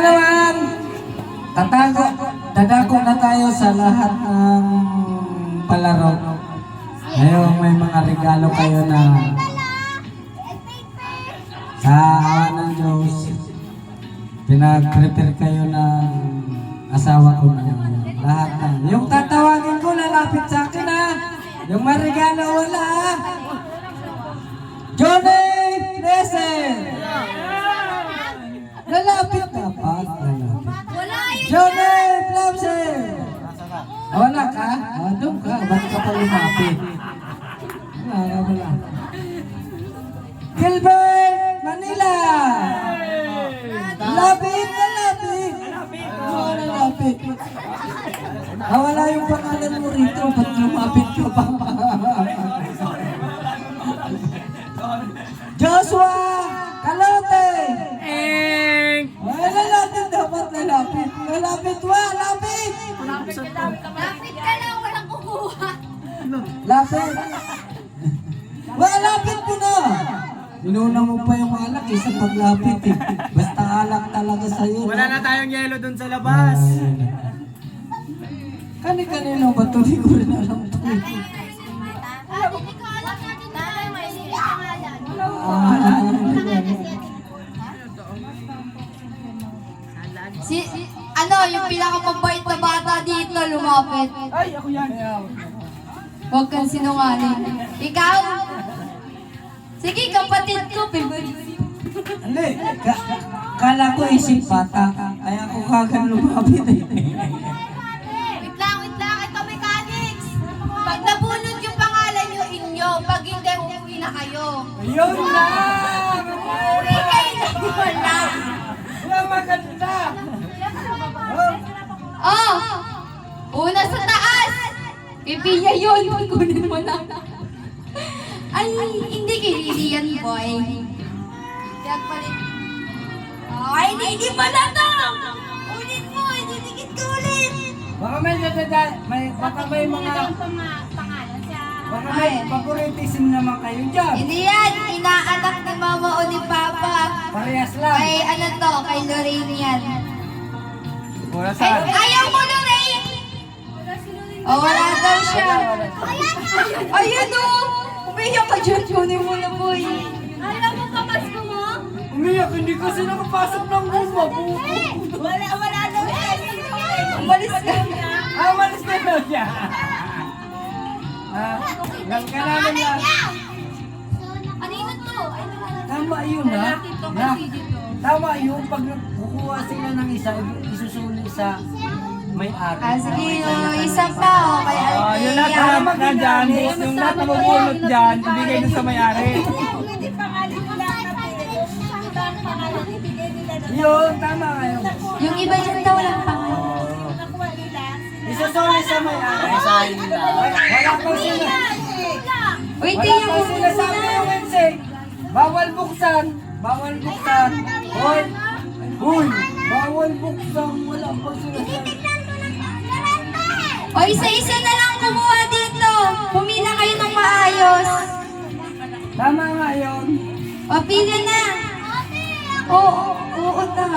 naman, dadako na tayo sa lahat ng palaro. Ngayon may mga regalo kayo na sa awa ng Diyos. Pinag-prepare kayo ng asawa ko na lahat na. Yung tatawagin ko, lalapit sa akin ha. Yung may regalo, wala ha. Johnny Crescent! Lalapit dapat. Johnny Flamsen! Wala ka? Doon ka. Ba't ka pa lumapit? Wala. Gilbert Manila! Lapit na lapit! Lapit. Wala yung pangalan mo rito. Ba't lumapit ka pa? Joshua Calote! Lalapit dapat, lalapit. Lalapit, lapit! Lapit ka lang, walang kukuha. Lapit! Lapit mo na! Inuna mo pa yung alak sa paglapit eh. Basta alak talaga sa'yo. Wala na tayong yelo dun sa labas. Kani-kanino ba ito? Hindi ko rin alam ito. Hindi ko alam natin na may pangalan. Yung pinakamabait na bata dito lumapit. Ay, ako yan. Huwag kang sinungaling. Ikaw? Sige, kapatid ko, favorite. Hindi. Kala ko isip bata. Kaya ako kagad lumapit eh. Wait lang. Ito, mechanics. Pag nabunod yung pangalan nyo, inyo. Pag hindi, uuwi na kayo. Ayun lang! Uuwi kayo na wala. Wala maganda! Oh! Una sa taas! Pipiya yun. Kunin mo na. Ay, hindi kay yan, boy. Pinagpalit. Ay, hindi pa na to! Ulit mo, ididikit ko ulit! Baka may baka may mga... Baka may favoritism naman kayo dyan. Hindi yan, inaanak ni mama o ni papa. Parehas lang. Kay ano to, kay Lorraine yan. Wala Ay, ayaw mo, Lorraine! O, wala daw siya. Ayun o! Umiyak ka dyan, kunin mo na, boy. Alam mo pa, Pasko mo? Umiyak, hindi kasi nakapasok ng guma. Wala daw siya. Umalis ka. Malis na daw siya. Lang ka namin lang. Kanino to? Tama yun ha. Tama yun. Pag kukuha sila ng isa, isusuli sa may-ari. Sige, yung isa pa, o, kay Althea. Yung lahat na dyan, yung lahat na mabulot dyan, ibigay doon sa may-ari. Yun, tama kayo. Yung iba dyan daw walang pangalan. Isusuli sa may-ari. Wala pa sila. Wait, Wala yung pa sila sa yung Wednesday. Bawal buksan. Bawal buksan. Hoy. Uy. Bawal buksan. Wala pa sila sa... O, isa-isa na lang kumuha dito. Pumila kayo ng maayos. Tama nga yun. O, pila na. Oo na.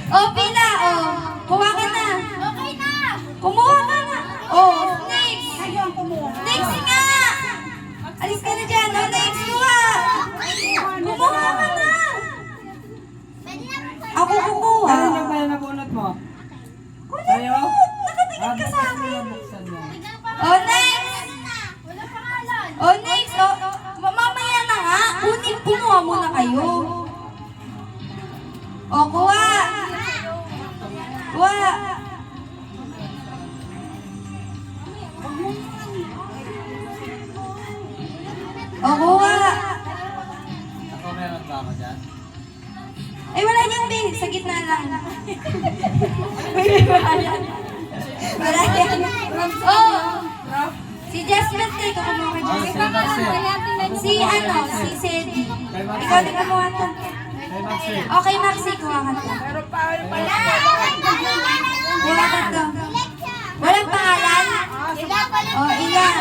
O, pila, o. Kuha ka na. Okay na. Kumuha ka na. O, next. Next nga. Alis ka na dyan. O, next, kuha. Kumuha ka na. Ako kukuha. Ano yung kaya nabunot mo? Tayo? Nakatingin ka sa akin. Buksan mo. O, next. O, next. O, mamaya na nga. Kumuha muna kayo. O, kuha. Kuha. O, kuha. Ako meron ba ako dyan? Ay, wala niyang bin. Sa gitna lang. Wala yan. Oh! Si Jasmine, tayo kumuha ka dyan. Si Sedi. Ikaw din kumuha to. Okay, Maxi, kuha ka to. Kuha ka to. Walang pangalan? O, ilan?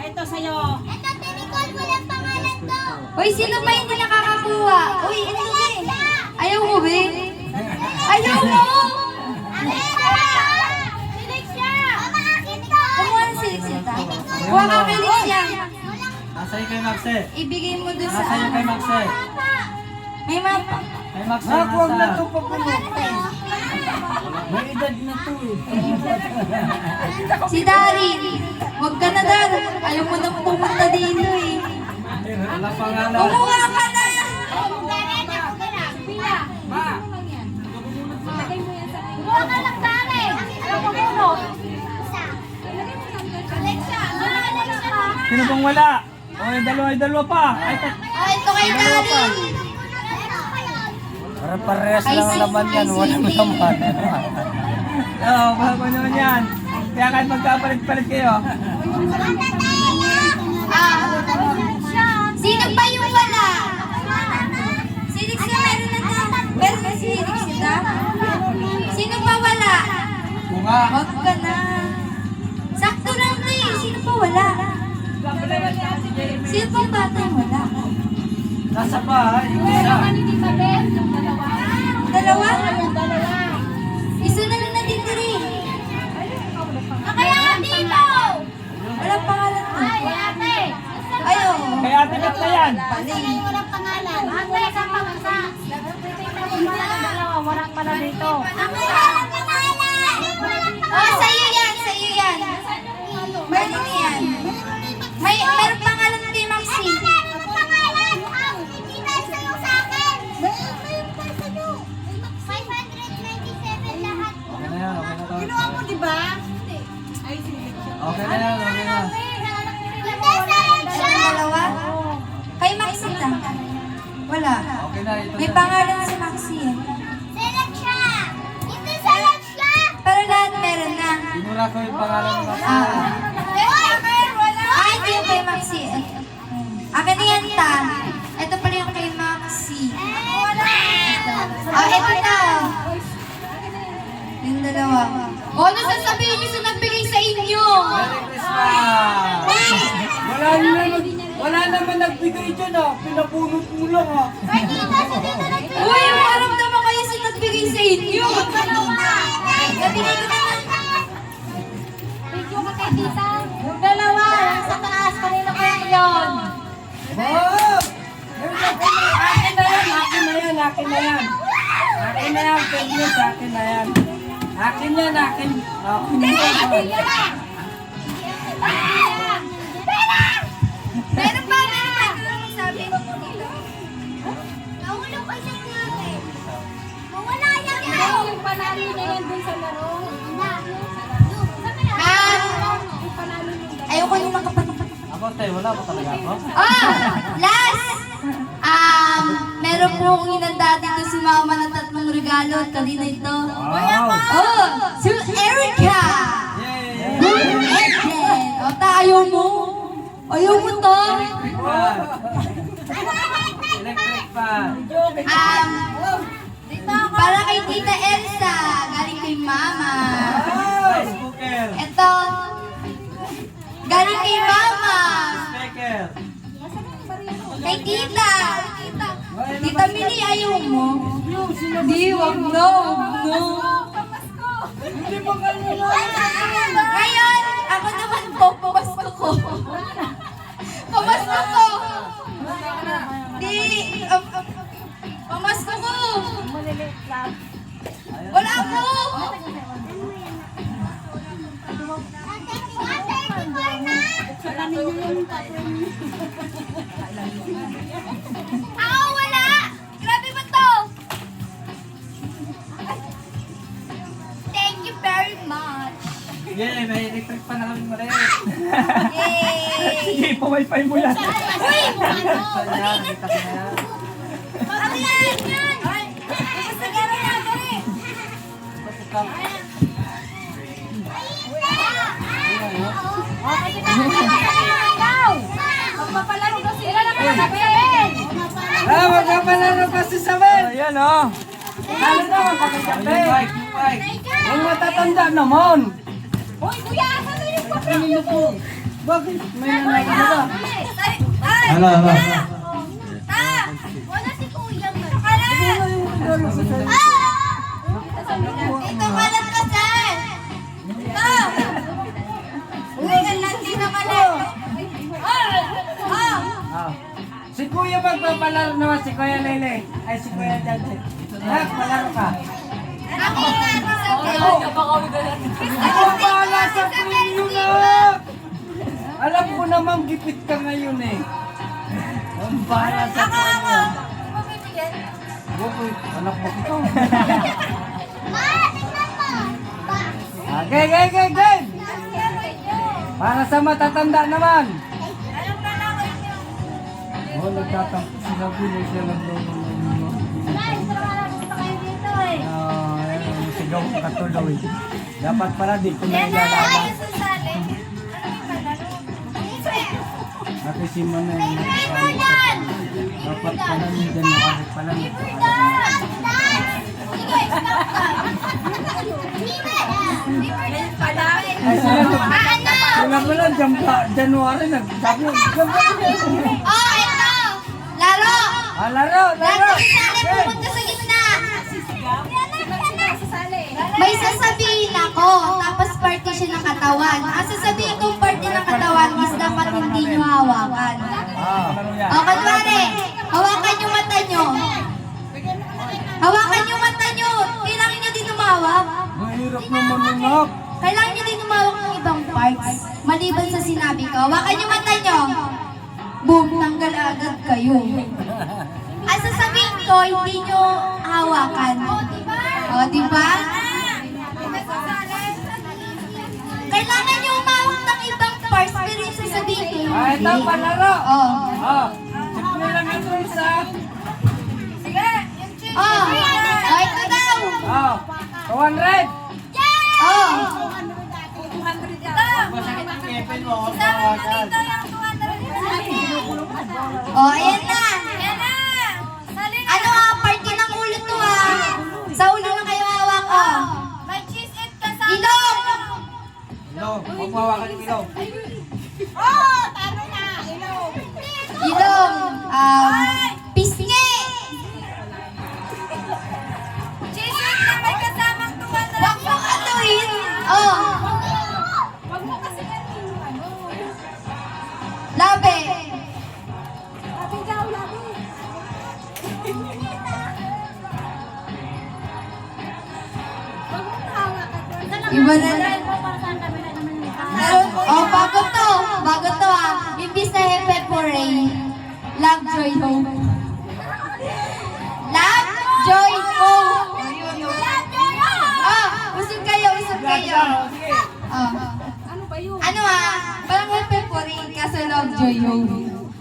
Ito sa'yo. Ito, tinikol mo lang pangalan to. Uy, sino ba hindi nakakakuha? Uy, hindi. Ayaw mo, be? Kuha ka kay Licia. Nasa'yo kay Maxe. Ibigay mo doon sa Nasa'yo kay Maxe. May mapa. Kay Maxe, Ah, huwag na nasa. ito pagpulok. May edad na ito eh. Si Darin. Huwag ka na, Dar. Ayaw mo nang pumunta dito eh. Wala pangalan. Kumuha ka na! Kumuha ka lang sa akin. Alam mo kuno. Alexa. Sino bang wala? O, yung dalawa pa. Ay, Oh, ito kay Darin. Para parehas Kay lang ang laman yan, walang Cindy. laman. oo, bago naman yan. Kaya kahit magkapalit-palit kayo. Ah, sino ba yung wala? Si Lixia meron na ta. Meron na si Lixia. Sino pa wala? Bunga. Huwag ka na. Sakto lang na eh. Sino pa wala? Sino pang bata yung wala? Nasa bahay. Isa. Dalawa? Isa na lang natitira eh. Kaya dito. Walang pangalan to. Ate. Ayaw. Kay Ate Beth na yan. Walang pangalan. Ate, sa pangsa. Walang pala dito. Walang pangalan. Oh, sa'yo yan. Sa'yo yan. Meron yan. Meron pangalan kay Maxine. Ang pangalan. Hindi na sa'yo sa akin. Mayroon pa sa'yo. 597 lahat. Okay na yan, okay na to. Kinuha mo, di ba? Okay na yan, okay na. Hindi sa'yo siya. Yung dalawa? Kay Maxine lang. Wala. Okay na, ito May na. pangalan si Maxine. Select siya. Hindi select siya. Pero lahat meron na. Tinura ko yung pangalan ng Maxe. Ito yung kay Maxine. Akin na yan, ta. Ito pala yung kay Maxine. Ito na. Yung dalawa. Ano sasabihin niyo sa nagbigay sa inyo? Merry Christmas! Wala naman nagbigay dyan ah. Pinabunot mo lang ah. Uy, maramdaman kayo sa nagbigay sa inyo. Nabigay ko na lang. Video ka kay tita. Yung dalawa, yung sa taas, kanina ko yun. Bob! Akin na yan, akin na yan, akin na yan. Akin na yan, Pegnes, akin na yan. Akin yan, akin. Akin yan. Meron pa, meron pa. Sabi ko dito. Nahulog ko siya natin. Mawala yan. Yung panalo na yan dun sa laro. Ayoko yung makapag... Ako, te, wala pa talaga ako. Last! Meron pong inanda dito si Mama na 3 regalo at kanina ito. Wow! Si Erica! Yay! Eden! O, ayaw mo? Ayaw mo to? Electric fan. Para kay Tita Elsa, galing kay Mama. Rice cooker. Ito, galing kay Mama. Speaker. Kay Tita. Tita Mili, ayaw mo? Di, wag no. Ngayon, ako naman po, pamasko ko. Pamasko ko. Di, pamasko ko. Wala ko. Ako wala. Grabe ba to? Thank you very much. Yay, may electric fan na kami mali. Yay! Sige, pa-wifi mo yan. Uy! Ayan, kita ko na yan. Ano yan? Basta gano'n yan, gano'n. Magpapalaro daw sila na mga kapatid. Magkapalaro pa si Samuel. Ayan, oh. Lalo na, magkakape. Yung mic. Ang matatanda naman. Hoy, kuya, asan na yung papel mo? Bakit? May nanay na ba? Hello. Wala si kuya. Ito kalat ka, sir. Ito. Uy, ang landi na kalat. palaro naman si Kuya Lele. Ay, si Kuya Jante. Nak, palaro ka. Ako nga, Ako ang bahala sa preview na! Alam ko namang gipit ka ngayon eh. Ang bahala sa preview. Pumibigyan. Bukoy, anak mo ito. Ma, tingnan mo. Pa. Game! Para sa matatanda naman. Anong lalawin niyo? Oh, nagtatampo sila Pinoy siya lang daw. Guys, gusto kayo dito eh. Sigaw katuloy. Dapat pala di ko na Yan na, ilalaban. ayos sa sali. Ano yung palaro? Ate si Mama Paper yung yan! dapat pala nandyan nakakit pala. Paper dance! Sige, stop ka. Paper pala. Ay, sila Ano? sila pala January nagsabi. Oh, ito! Laro! Ah, laro! Lahat ng sasali pumunta sa gitna. May sasabihin ako, tapos partition ng katawan. Ang sasabihin kong parte ng katawan is dapat hindi nyo hawakan. Ah, O, kunwari, hawakan yung mata nyo. Hawakan yung mata nyo. Kailangan nyo din umawak. mahirap naman nanap. Kailangan nyo din umawak ng ibang parts. Maliban sa sinabi ko, hawakan yung mata nyo. Boom, tanggal agad kayo. Ang sasabihin ko, hindi nyo hawakan. O, diba? Kailangan nyo umawak ng ibang parts, pero yung sasabihin ko, Ah, ito hindi. palaro. Oh. Ah, simple lang ito isa. Oh. Oh, ito daw. Ah, 200. Oh. Oh, ayan na. Ano ah, party ng ulo to ah. Sa ulo na kayo hawak oh. Ilong. Ilong, magpawakan yung ilong. Ilong. Pisngi. Wag mo katuin. Oh. Labi. Iba na lang. Oh, bago to. Bago to ah. Imbis na Hepe Pore. Love, joy, hope. Love, joy, hope. Oh, usog kayo, usog kayo. Oh. Ano ah, parang Hepe Pore, kaso love, joy, hope.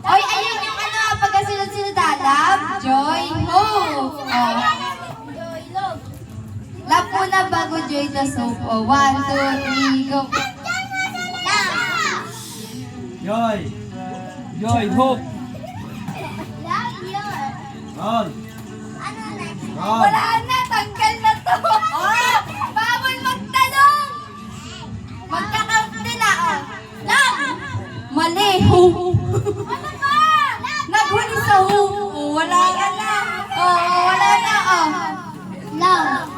Oy, ayun yung ano ah, pagkasunod-sunod ah. Love, joy, hope. Oh. Love muna bago joy the soap. Oh, 1, 2, 3, go. Joy. Joy, hope. Ron. Ron. Wala na, tanggal na to. Oh, bawal magtanong. Magka-count nila. Oh. Love. Mali. Hope. Naghuli sa hope. Oh, wala ka na. Oh, wala na. Oh. Love.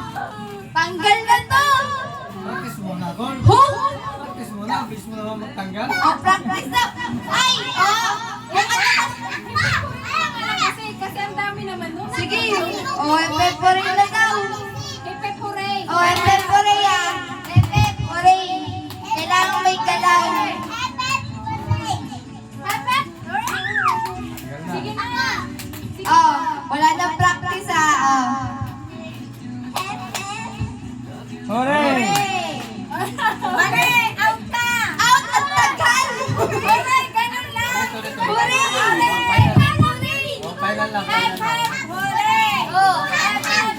Tanggal na to. Practice muna, Gon. Hope. Practice muna, bilis mo naman magtanggal. Oh, practice na. Ay, oh. Kasi ang dami naman nun. Sige. Oh, Pepore na daw. Pepore. Oh, Pepore ah. Pepore. Kailangan may galaw. Sige na. Oh, wala na practice ah. Oh. Hooray! Mali! Out ka! Out at tagal! Hooray! Ganun lang! Hooray! Hooray! Oh, final lang, Hep, final lang. hep, hooray! Oh. Hep, hep,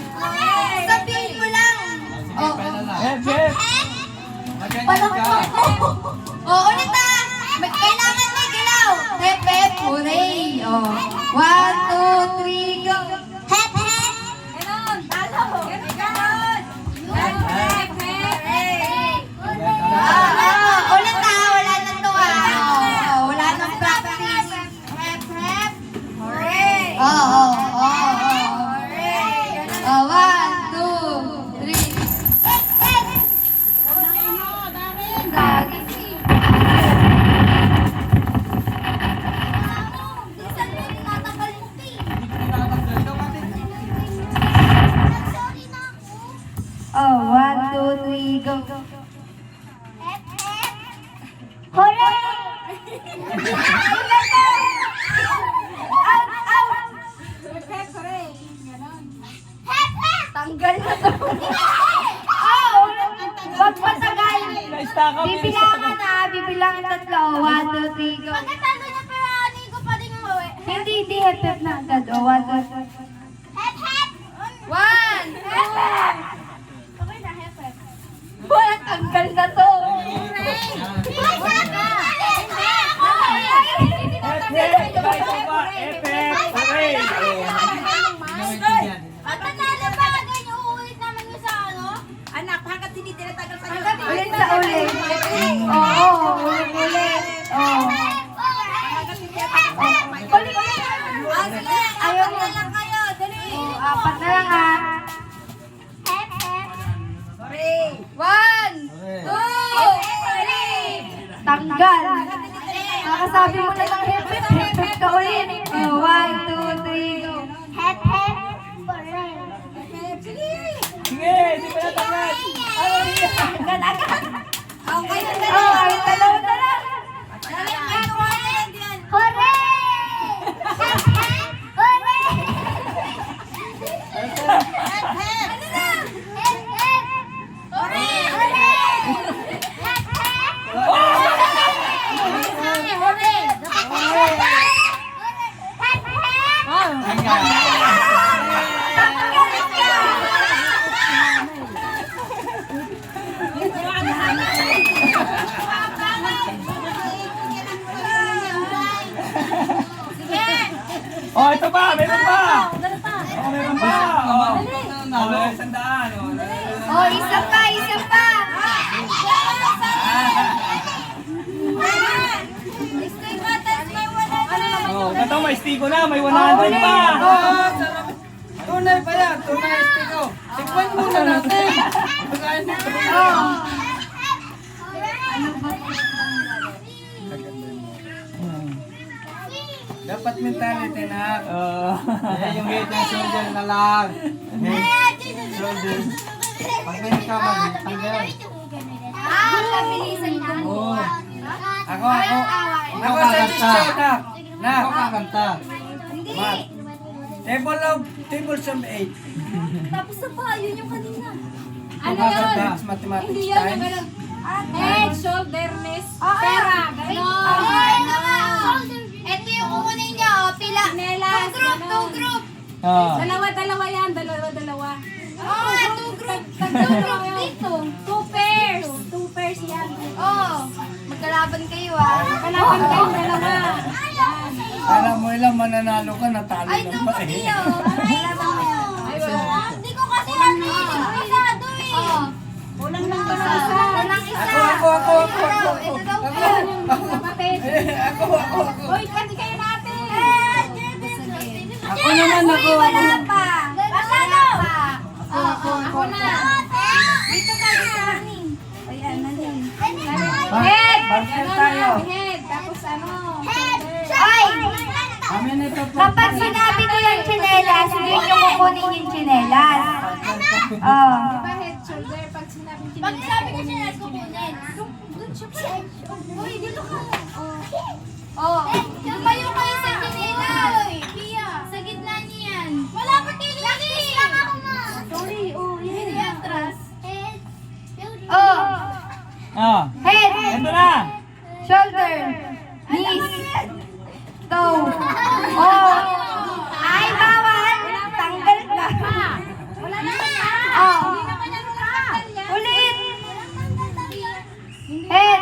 go. Hep, hep. Hooray! Out, out. Hep, hep. Tanggal na to. Oh, wag matagal. Bibilangan na, bibilangan tatlo. 1, 2, 3, go. Pagkatalo niya pero hindi ko pa din umuwi. Hindi hep na agad. O, 1, 2, 3. Hep, hep. 1, Hep, hep. Okay na, hep, hep. Wala, tanggal na to. Pagkatalo ba, ganyan uulit namin yung sa ano? Anak, hanggat hindi tinatagal sa iyo. Ulit sa ulit. Oo, ulit. Oo. Balik na. Ayaw na lang kayo, dali. Oh, 4 na lang ha. Hep, hep. 1, 2, tanggal. Nakasabi mo na ng hep ka ulit. Oh, 1, 2, 3, go. Hep, hep. Hooray. Sige, di pa natanggal. Agad-agad. Okay, Oh, ay, dalawa na lang. Hooray! Hep, hep. Hooray! Hep, hep. Ano na? Hep, hep. Hooray! Hooray! Hep, hep. Hooray! Hep, hep. Oh, ito pa, meron pa. Oh, meron pa. Oh, may 100. Oh. Oh, isa pa, isa pa. Oh, ito may stigo na, may 100 pa. Oh, sarap. Tunay pa yan. Tunay stigo. Tikman muna natin. Pagkain nito. Dapat mentality na. Yung height ng shoulder na lang. Shoulder. Pag may nagkamali, tanggal. Kabilisan na. Oo. Ako. Ako sa teacher na. Na. Ako kakanta. Math. Tables of 8. Tapos na pa, yun yung kanina. Ano yun? Mathematics Hindi yan yung times. ganun. Head, shoulder, wrist, Ah, pera, Ay, ganon. ito yung kukunin niya, oh, pila. Chinelas, Two group. Dalawa-dalawa yan, dalawa-dalawa. Oh, two group dito. Two pairs yan. Oh, magkalaban kayo ah. Kalaban kayong dalawa. Alam mo ilang mananalo ka, natalo Ay, lang ito ba pa eh. niyo. Hindi ko kasi ano eh. Isado eh. Oh, Kulang lang to unang isa. Ako. Ito daw po. kapatid. Ako. Hoy, kasi kayo natin. Ako naman, ako. Wala pa. Pasado. Ako na. Dito ka na. Ayan, nandun. Head! Barker tayo. Head, tapos ano? Ay! Kami nito po. Kapag sinabi ko yung tsinelas, yun yung kukunin yung tsinelas. Oh. Diba head, shoulder, pag sinabi Pag sabi ko siya, kukunin. Doon siya pa. Uy, dito ka. Oh. Lumayo kayo sa tsinelas. Pia, sa gitna niyan. Wala pa tinilis. Lang ako ma. Sorry, oh, Hindi yan. atras. Head. Oh. Ah, Head. ito na. Shoulder. Knees. Toe. Oh. Ay, bawal. Tanggal ka. Wala na. Oh. Hindi naman yan nakakal yan. Ulit. Head.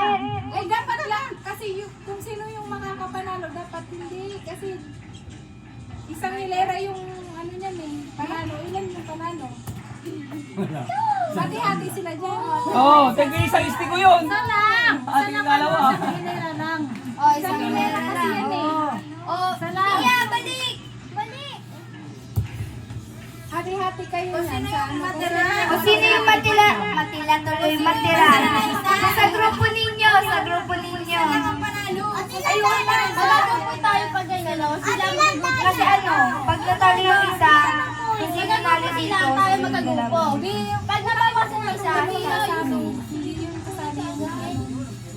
Eh, dapat lang. Kasi kung sino yung makakapanalo, dapat hindi. Kasi isang hilera yung ano niyan eh. Panalo. Ilan yung panalo? Hati-hati sila dyan. Oh, tag-isang stigo yun. lang. Ating dalawa. Hilera lang. Oh, isang hilera Kasi na. yan eh. Oh, Pia, balik. Balik. Hati-hati kayo yan. Sa ano O sino yung matira? Matila tuloy matira. Sa grupo ninyo, sa grupo ninyo. Ayun na. Bago po tayo pag ganyan. Sila Kasi ano, pag natalo yung isa, hindi nanalo dito. tayo magkagupo. Pag nabawasan kasali yun. Hindi yun kasali yung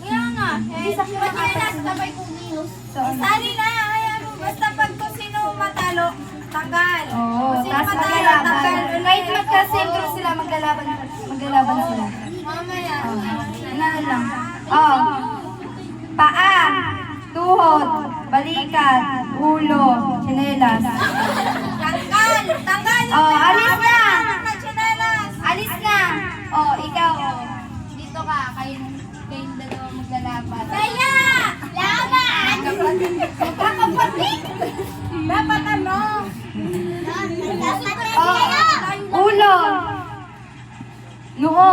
Kaya nga, ba't yan nasabay kong minus? Sali na, ayan. Basta pag kung sino matalo, tagal. Oo, Kung sino tapos matalo, maglalaban. tagal. Kahit magka-sentro sila, maglalaban sila. Mamaya. Ano lang? Oh. Paa, tuhod, balikat, ulo, tsinelas. Tanggal! Tanggal! Oh, alis na! Tsinelas! Alis na! Oh, ikaw. Dito ka, kayong dalawa maglalaban. Kaya! Laban! Magkakapatid! dapat ano? Oh, ulo, noo,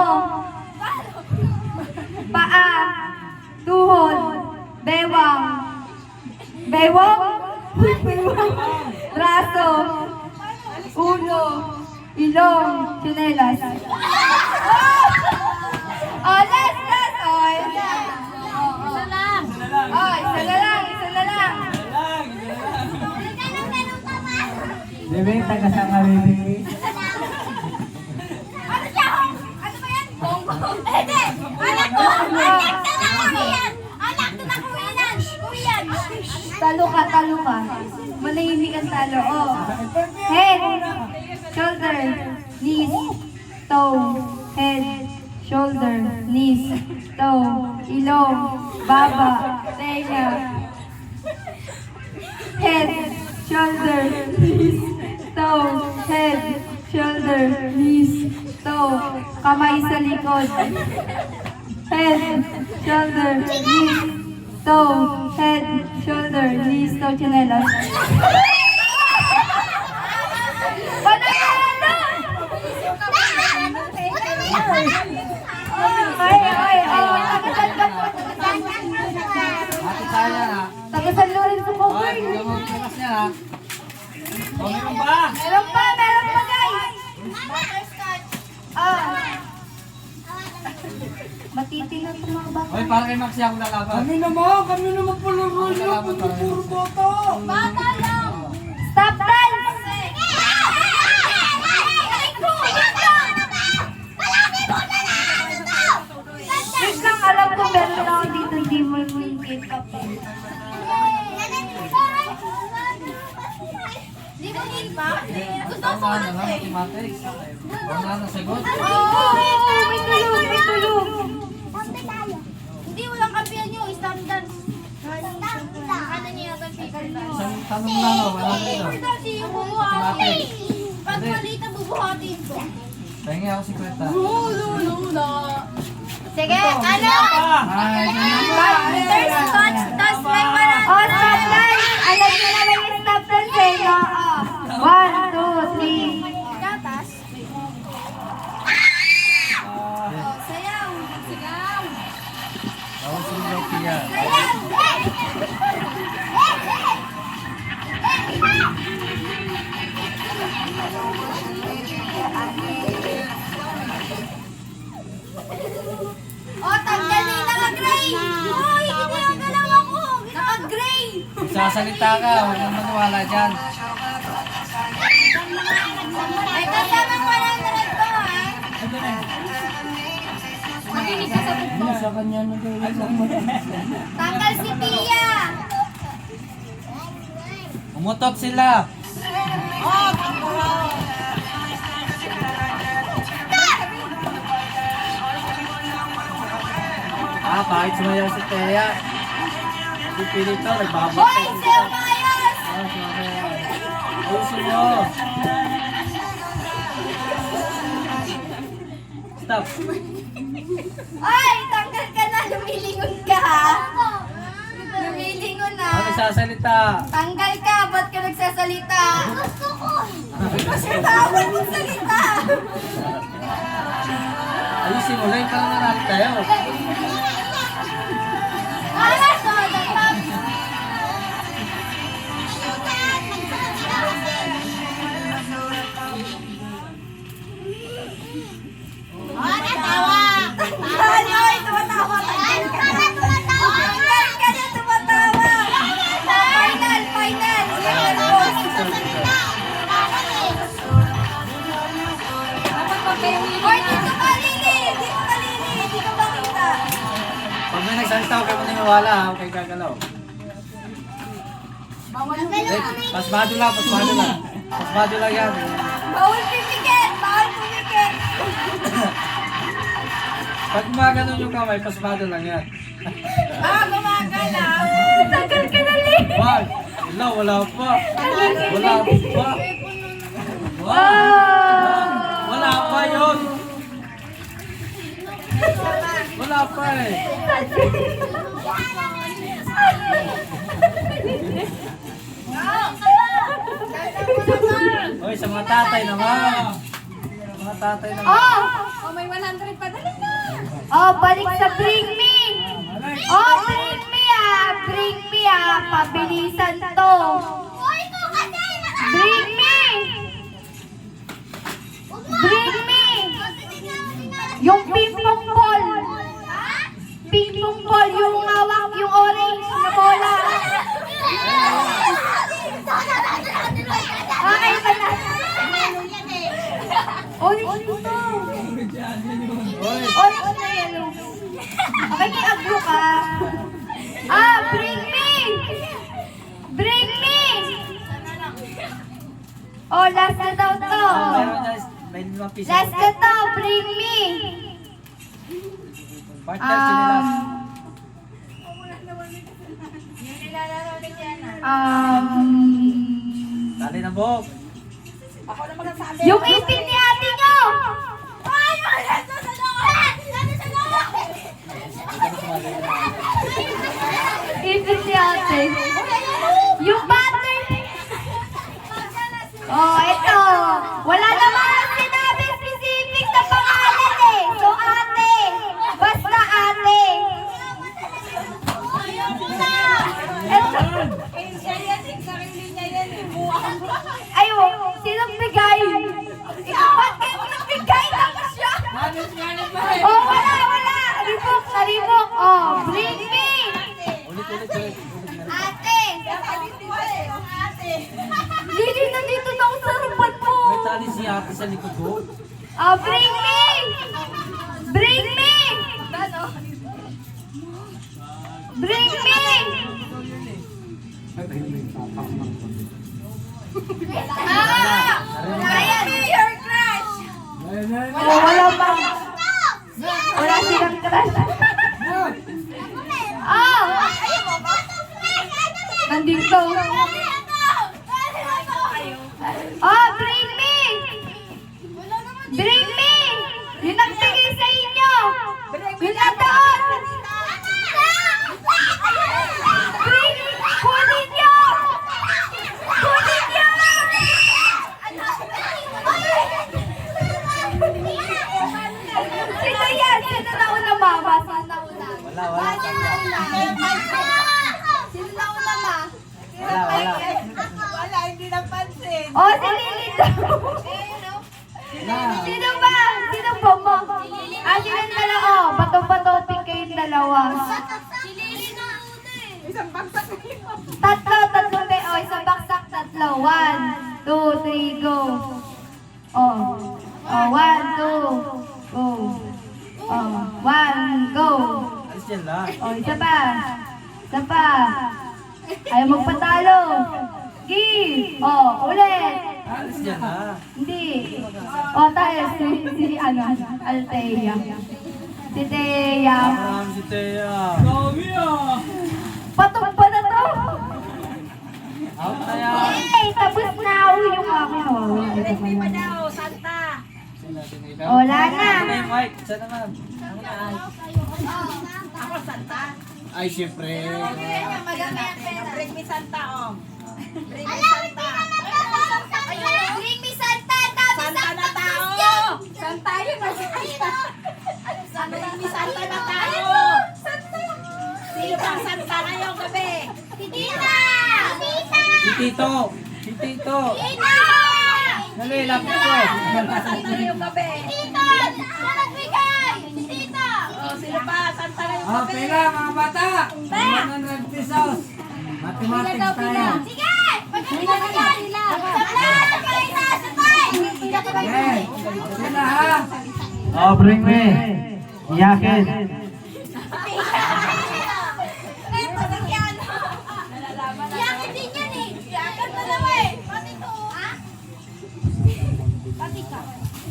paa, tuhod, bewang, bewang, braso, ulo, ilong, tsinelas. Oh, last. Oh, isa lang. Oh, isa na lang. Bebe, taga saan ka, bebe? Ano siya? Ano ba yan? Bongo? Hindi! Anak ko! Anak to na Korean! Anak to na Korean! Korean! Talo ka. Manahimik ang talo. Oh. Head, shoulder, knees, toe, head, shoulder, knees, toe, ilong, baba, tenga. Head, shoulder, knees, toe, head, shoulder, knees, toe, kamay sa likod. Head, shoulder, knees, toe, head, shoulder, knees, toe, tsinelas. Panalo! Ay, tagasan ka po. Ate Saya, ha? Tagasan Lorenzo Ay, Cover. hindi mo kinas niya, ha? O, meron ba? Meron pa guys. Ah. Matitino itong mga bata. Oy, para kay Maxi ako lalaban. Kami naman pala rolo. Puro bata. Bata lang! Stop dance! Wait lang, alam ko meron ako dito, hindi mo yung K-pop. Di ba din pa? Gusto Tama ko na lang, mathematics. Wala na sagot. May tulog. Hindi, walang kampiyan nyo. Stop dance. Ano niya yata speaker nyo? Isang tanong lang, oh, wala na ito. Speaker dance yung bumuhati. Pag malita, bubuhatin ko. Pahingi ako 50. Sige, ano? Ay, First touch, tas may parang. Oh, stop dance! Alam nyo naman yung stop dance eh, no? Oh. 1, 2, 3. Gatas. Sayaw. Sigaw. Bawal sumigaw Pia. Sayaw. Oh, tanggalin naka-gray. Hoy, hindi ang galaw ako. Naka-gray. Magsasalita ka, huwag nang maniwala dyan. May kasamang 100 to, ha? Ano sa kanya na daw? Tanggal si Pia. Umutot sila. Ah, kahit sumayaw si Teya. Pipili to, nagbabot. Hoy, sayo maayos. Ah, sumayaw. Ayusin mo. Stop. Ay, tanggal ka na. Lumilingon ka, ha? Lumilingon na. Ako nagsasalita. Tanggal ka. Ba't ka nagsasalita? Gusto ko. Kasi tawag mo salita. Ayusin mo, lang ka lang nanalo tayo. Alas, so, dapat. Tumatawa! Ay, tumatawa! Tanggal ka na! Tanggal ka na! Tumatawa! Final! Final! Final boss! Hoy, dito ka, Lili! salita, huwag kayo maniwala ha, huwag kayo gagalaw. Pasmado lang, pasmado lang. Pasmado lang yan. Bawal pipikit! Bawal pumikit! Pag gumaganon yung kamay, pasmado lang yan. Gumagala! Tagal ka na rin! Wag! Wala pa. Wala pa. Wala pa yun. Wala pa eh. Hoy, sa mga tatay naman. Sa mga tatay naman. Oh, may 100 pa. Dali na. Oh, balik sa Bring Me! Oh, Bring Me Bring Me pabilisan to! Bring Me! Bring Me! Yung ping-pong ball! Ping-pong ball, yung hawak, yung orange na bola! Okay ba na? Orange mo to! Orange na yellow. Okay, agro ka. Bring me! Bring me! Oh, last na daw to. Meron na, may 5 piso. Last na to, bring me! Partner, sinilas. Dali na, Bob. Yung ipin ni ate nyo! Ipin ni ate. Yung butter. Oh, ito. Wala naman sinabi specific na pangalan eh. So, ate. Basta ate. Ito. Ay, sinong bigay? Ikaw, ba't kayo nagbigay? Tapos siya. Oh, wala. Naribok. Oh, bring me. Ulit. Ate. Lili, nandito na ako sa harapan mo. May tali si ate sa likod ko. Oh, bring me. Bring me. Bring me. Ayan. Your crush! Oh, wala pa. Wala silang crush. Oh! Nandito. Oh, bring me! Bring me! Yung nagbigay sa inyo! Yung nandoon! Bring! Kunin nyo! Kunin nyo! Sino yan? Sino nauna, mama? Sino nauna? Wala. Sino nauna, ma? Wala. Wala, hindi napansin. Oh, si Lili daw. Sino ba? Sino ba mo? Silang dalawa. Oh, bato-batoting kayong dalawa. Isang bagsak na yun. Tatlo. Oh, isang baksak, tatlo. 1, 2, 3, go. Oh, 1, 2, go. Oh, 1, go. Alis yan lang. Oh, isa pa. Ayaw magpatalo. Give. Oh, ulit. Alis yan lang. Hindi. O tayo, si Althea. Si Thea. Marami si Thea. Patong pa na to. Out na yan. Hey, tapos na ako yung akin. Hindi pa daw, Santa. Wala na. Ano yung mic? Saan naman? Ako, Santa. Ay, syempre. Madami ang pera. Bring me Santa, oh. Bring me Santa. Bring me Santa. Santa na tao. Santa yun. Bring me Santa na tao. Sino bang Santa ngayong gabi? Si Tita. Si Tito. Dali, lapit ko. Santa ngayong gabi. Oh, sino pa? Santa ngayong Oh, gabi. pila mga bata. 100 pesos. Mathematics tayo. Okay. Sila ha. Oh, bring me. Iyakin.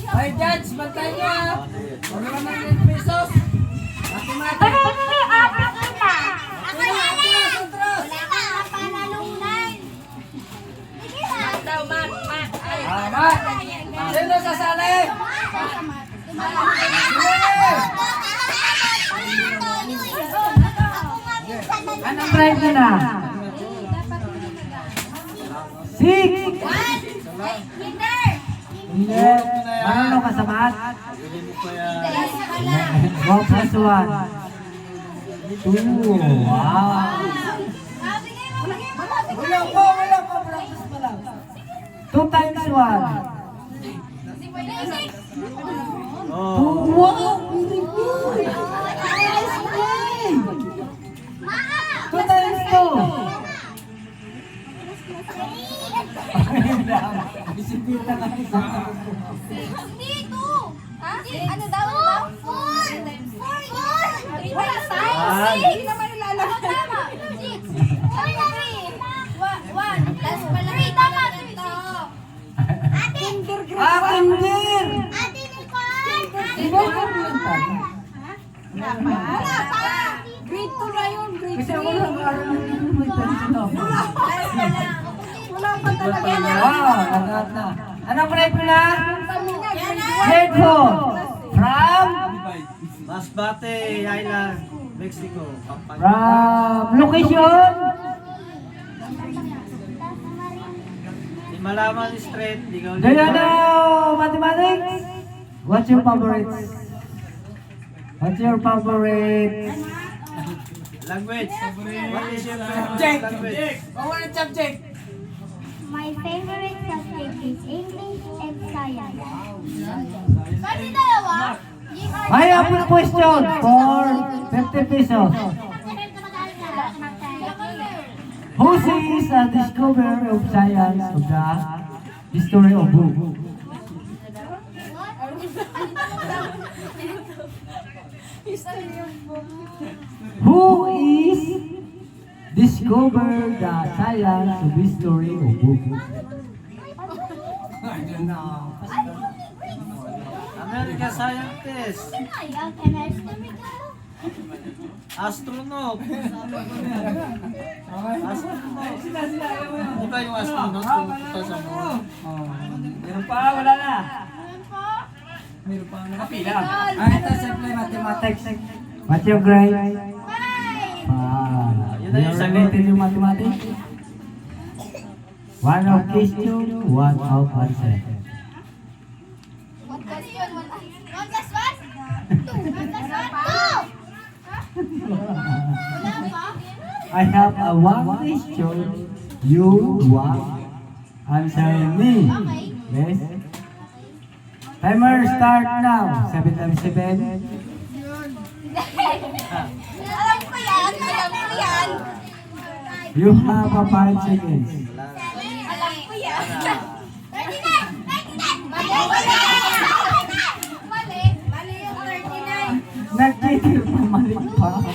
Ay, Judge, bantay nyo ha. Ano naman 10 pesos? Mathematics. Ako na lang! Wala ka panalunan! Sige na! Tama. Sino sasali? Anong grade ka na? 6! Hindi. Marunong ka sa math? 1 plus 1. 2. Wow. Wala pa. Practice pa lang. 2 times 1. Oh. Wow! Very good! Nice play! 2 times 2. Bisipita ka isa. Ano daw? 4! Wala Ay. Hindi naman nilalaro. Tama! 6! 1 plus pala. 3! Tama! 3! Kindergarten! Kinder! Ate Nicole! Iba ka pinuntan? Wala pa. Grade 2 na yun. Grade Kasi 3. ako lang alam yung pinuntan sino. Wala pa talaga. Wow, lahat na. Anong grade mo na? Kami nga, grade Grade 4. From? Masbate Island, Mexico. From location? Di malaman straight, di ka Do you know mathematics? What's your favorite? What's your favorite? language. What is your Subject. language? Favorite subject? My favorite subject is English and science. Pwede dalawa? I have a question for 50 pesos. Who says the discovery of science of the history of book? Who is discovered the science of history of book? I don't know. American scientist. Astronaut. Di ba yung astronaut pumunta sa moon? Meron pa, wala na. Meron pa, nakapila. Ito simple mathematics. What's your grade? Yun na yung sagot. related yung mathematics? One of question, one of answer. One plus one? 2. 1 plus 1? 2! Wala pa? I have a one question, you one answer me. Yes? Timer start now. 7 times 7. Alam ko yan! Alam ko yan! You have a 5 seconds. Alam ko yan! 39! 39! Mali! Mali yung 39! Nag-cheater pa, mali pa. 49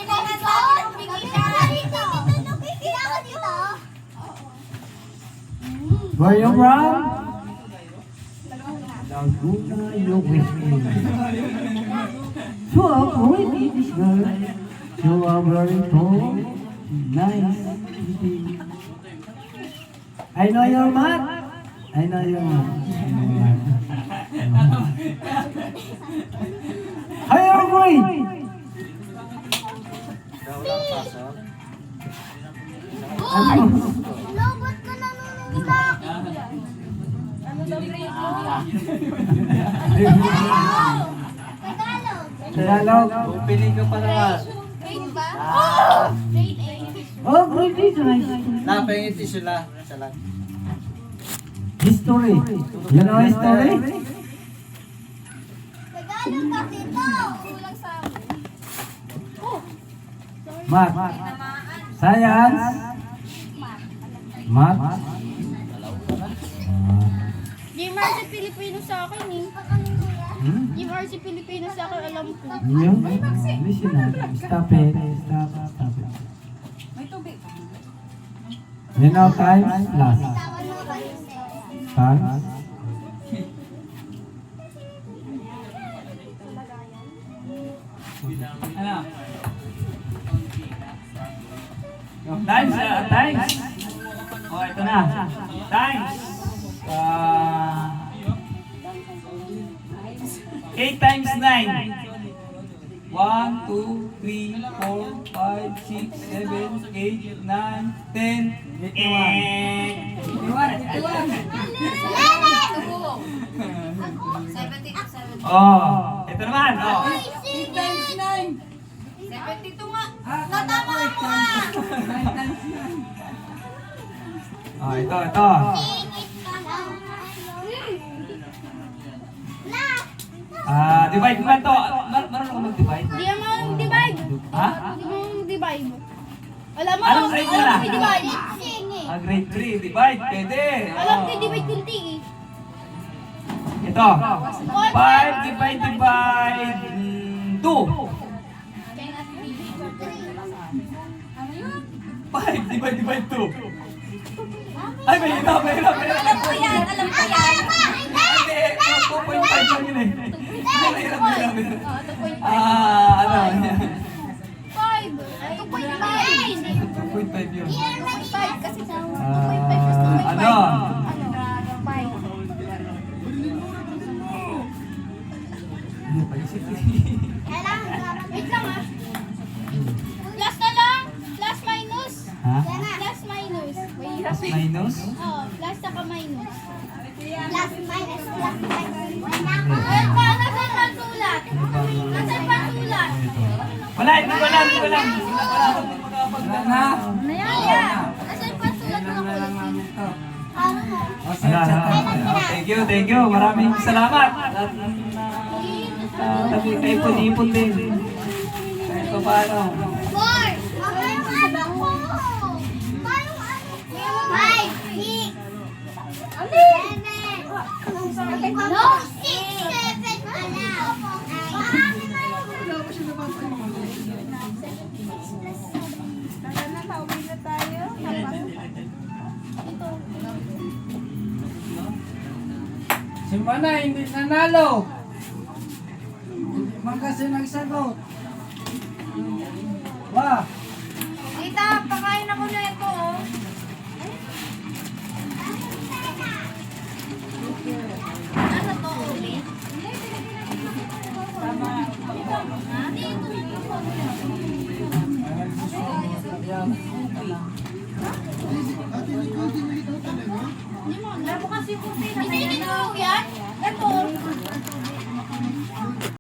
na doon! Dito! Dito! Where you from? Laguna, Ilocos. So pretty, this girl. You are very tall, nice, pretty. I know your math. I know your math. Higher grade. Daw lang pasok. Lobot ka nanunulak! Tagalog! Tagalog. Pupili ka pa naman. Grade ba? Oo! Grade 8. Oh, grade is nice. Napengit sila. Salat. History. You know history? Tagalog kasi ito! Kulang sa akin. Math. Science. Math. Yung RC Filipino sa akin eh. Hmm? Yung RC Filipino sa akin alam ko. Yun. Listen na. Stop it. Stop it. May tubig. You know times plus. Tawan mo ba yung Times. Ano? Times, times. Oh, ito na. Times. 8 times 9. 1, 2, 3, 4, 5, 6, 7, 8, 9, 10. Iwan, iwan. 72. Oh, ito naman. Oh. 8 times 9. 72 nga. Ah, Natama eight mo nga. times 9 times 9. Oh, ito. Divide naman to. Marunong ka mag-divide? Hindi mo divide. Ha? Hindi mo divide. Alam mo, Anong grade mo na? alam ko divide. Grade 3, divide. Pwede. Alam ko Oh. divide kunti eh. Ito. 5 divide 2. Ano yun? 5 divide 2. Ay, may hirap. Alam ko yan. Hindi, 2.5 lang yun eh. May hirap. Oh, 2.5. Ano? 5. 2.5. 2.5 yun. 2.5 kasi sa 2.5 plus 2.5. Ano? 5. Wait lang ah. Plus na lang. Plus minus. Ha? Plus minus. Mahirap eh. Minus? Oo, plus saka minus. Plus minus. Ay, paano sa pagsulat? Nasaan pagsulat? Wala, hindi ko alam. Wala na. Nasaan pagsulat ng Kailangan na lang kulit? namin to. O, Wala, Thank you. Maraming salamat. At tayo ipon-ipon din. Kahit pa paano. Four. Ano yung ano ko? Paano ano? 5, 6, 7, no, 6, 7 pala. Tara na, pauwi na tayo. Si Mana hindi nanalo. Hindi man kasi nagsagot. Wah. Tita, pakain ako na ito, oh. Ano to, ulit? Wala mo kasi kung